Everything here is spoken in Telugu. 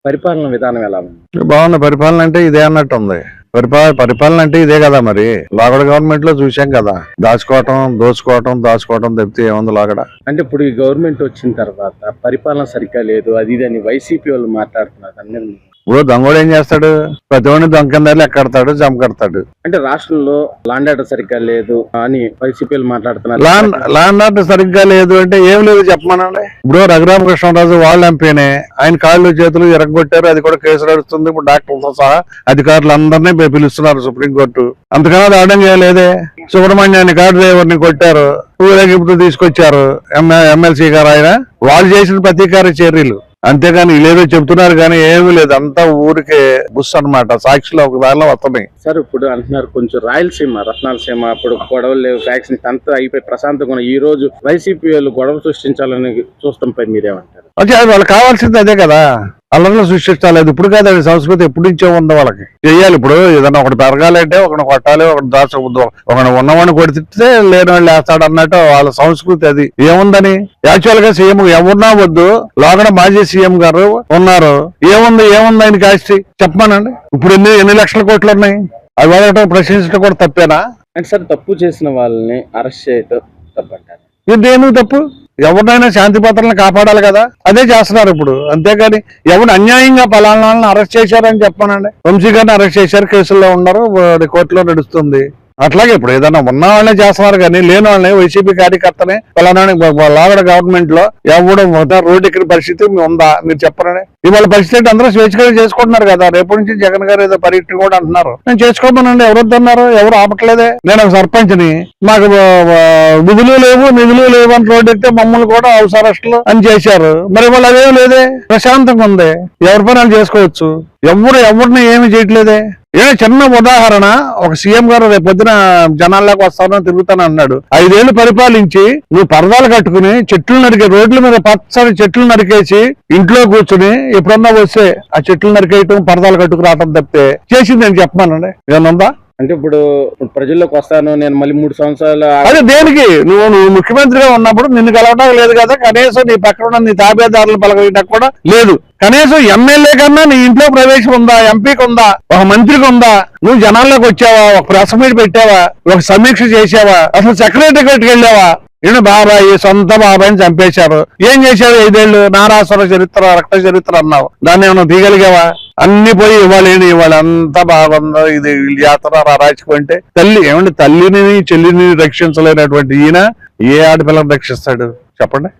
పరిపాలన విధానం ఎలా ఉంది? బాగుంది. పరిపాలన అంటే ఇదే అన్నట్టు ఉంది. పరిపాలన అంటే ఇదే కదా మరి. లోగడ గవర్నమెంట్ లో చూసాం కదా, దోచుకోవటం తప్పితే ఏముంది లోగడ. అంటే ఇప్పుడు ఈ గవర్నమెంట్ వచ్చిన తర్వాత పరిపాలన సరిగ్గా లేదు, అది ఇది అని వైసీపీ వాళ్ళు మాట్లాడుతున్నారు. అన్ని ఇప్పుడు దొంగోడు ఏం చేస్తాడు? ప్రతి ఒడిని దొంగదారులు ఎక్కడతాడు, జమకడతాడు. అంటే రాష్ట్రంలో లాండ్ ఆర్డర్ సరిగ్గా లేదు అని వైసీపీ వాళ్ళు మాట్లాడుతున్నారు. లాండ్ ఆర్డర్ సరిగ్గా లేదు అంటే ఏం లేదు చెప్పమనండి. ఇప్పుడు రఘురామకృష్ణరాజు వాళ్ళ ఎంపీనే, ఆయన కాళ్ళు చేతులు ఎరగొట్టారు, అది కూడా కేసు నడుస్తుంది. ఇప్పుడు డాక్టర్లతో సహా అధికారులందరినీ పిలుస్తున్నారు సుప్రీంకోర్టు. అంతకన్నా దాడం చేయలేదే. సుబ్రహ్మణ్యాన్ని కారు డ్రైవర్ని కొట్టారు, ఊరేగింపుతో తీసుకొచ్చారు ఎమ్మెల్సీ గారు. ఆయన వాళ్ళు చేసిన ప్రతీకార చర్యలు, అంతేగాని లేదో చెప్తున్నారు కానీ ఏమీ లేదు. అంతా ఊరికే బుస్ అన్నమాట. సాక్షిలో ఒక దానిలో వస్తున్నాయి. సార్ ఇప్పుడు అంటున్నారు కొంచెం రాయలసీమ, రత్నాలసీమ అప్పుడు గొడవలు లేవు, ఫ్యాక్షన్ అంతా అయిపోయి ప్రశాంతంగా ఈ రోజు వైసీపీ వాళ్ళు గొడవ సృష్టించాలని చూస్తాంపై మీరేమంటారు? అంటే అది వాళ్ళకి కావాల్సింది అదే కదా, అల్లర్లు సృష్టించాలి. ఇప్పుడు కాదు, అది సంస్కృతి ఎప్పటి నుంచో ఉంది. వాళ్ళకి చెయ్యాలి. ఇప్పుడు ఏదన్నా ఒకటి పెరగాలంటే ఒకటి కొట్టాలి, ఒకటి ఉన్నవాడిని కొడితే లేని వాళ్ళు వేస్తాడు అన్నట్టు వాళ్ళ సంస్కృతి. అది ఏముందని యాక్చువల్ గా సీఎం ఎవరున్నా వద్దు, లోగడ మాజీ సీఎం గారు ఉన్నారు. ఏముంది ఆయనకి ఆస్తి చెప్పమానండి. ఇప్పుడు ఎన్ని లక్షల కోట్లు ఉన్నాయి? అవి వాడటం ప్రశ్నించడం కూడా తప్పేనా? అంటే సార్ తప్పు చేసిన వాళ్ళని అరెస్ట్ చేయటం తప్పంటారు. ఇదేమి తప్పు? ఎవరినైనా శాంతి భద్రతలను కాపాడాలి కదా, అదే చేస్తున్నారు ఇప్పుడు. అంతేగాని ఎవరు అన్యాయంగా పలానాలను అరెస్ట్ చేశారని చెప్పానండి. వంశీ గారిని అరెస్ట్ చేశారు, కేసుల్లో ఉన్నారు, కోర్టులో నడుస్తుంది. అట్లాగే ఇప్పుడు ఏదైనా ఉన్న వాళ్ళనే చేస్తున్నారు కానీ లేని వాళ్ళని వైసీపీ కార్యకర్తనే పలానా లాగడ గవర్నమెంట్ లో ఎవడు రోడ్డు ఎక్కిన పరిస్థితి ఉందా మీరు చెప్పరండి. ఇవాళ పరిస్థితి అందరూ స్వేచ్ఛగా చేసుకుంటున్నారు కదా. రేపటి నుంచి జగన్ గారు ఏదో పర్యటన కూడా అంటున్నారు. నేను చేసుకోమనండి, ఎవరు వద్దన్నారు? ఎవరు ఆపట్లేదే. నేను ఒక సర్పంచ్ని, మాకు నిధులు లేవు అని రోడ్డు ఎక్కితే మమ్మల్ని కూడా హౌస్ అరెస్టులు అని చేశారు. మరి వాళ్ళు అదేం లేదే, ప్రశాంతంగా ఉంది, ఎవరి పనులు చేసుకోవచ్చు. ఎవరిని ఏమి చేయట్లేదే. చిన్న ఉదాహరణ, ఒక సీఎం గారు రేపు పొద్దున జనాల్లోకి వస్తానని తిరుగుతాను అన్నాడు. 5 ఏళ్లు పరిపాలించి నువ్వు పరదాలు కట్టుకుని చెట్లు నరికే, రోడ్ల మీద పచ్చని చెట్లు నరికేసి ఇంట్లో కూర్చుని ఎప్పుడన్నా వస్తే ఆ చెట్లు నరికేయటం, పరదాలు కట్టుకు రావటం తప్పితే చేసింది నేను చెప్పమానండి. ఏమన్నా అంటే ఇప్పుడు ప్రజల్లోకి వస్తాను నేను మళ్ళీ 3 సంవత్సరాలు, అదే దేనికి? నువ్వు ముఖ్యమంత్రిగా ఉన్నప్పుడు నిన్ను కలవడం లేదు కదా, కనీసం నీ పక్కన ఉన్న నీ తాబేదారులు పలకడం కూడా లేదు. కనీసం ఎమ్మెల్యే కన్నా నీ ఇంట్లో ప్రవేశం ఉందా? ఎంపీకి ఉందా? ఒక మంత్రికి ఉందా? నువ్వు జనాల్లోకి వచ్చావా? ఒక ప్రెస్ మీట్ పెట్టావా? ఒక సమీక్ష చేసావా? అసలు సెక్రటరీకి వెళ్ళావా? బాబాయి, సొంత బాబాయిని చంపేశారు. ఏం చేశారు 5 ఏళ్లు? నారాసుర చరిత్ర, రక్త చరిత్ర అన్నావు, దాన్ని ఏమన్నా తీయగలిగావా? అన్ని పోయి ఇవాళ అంతా బాగుందో ఇది యాత్ర రారాచుకుంటే తల్లిని చెల్లిని రక్షించలేనటువంటి ఈయన ఏ ఆడపిల్లని రక్షిస్తాడు చెప్పండి?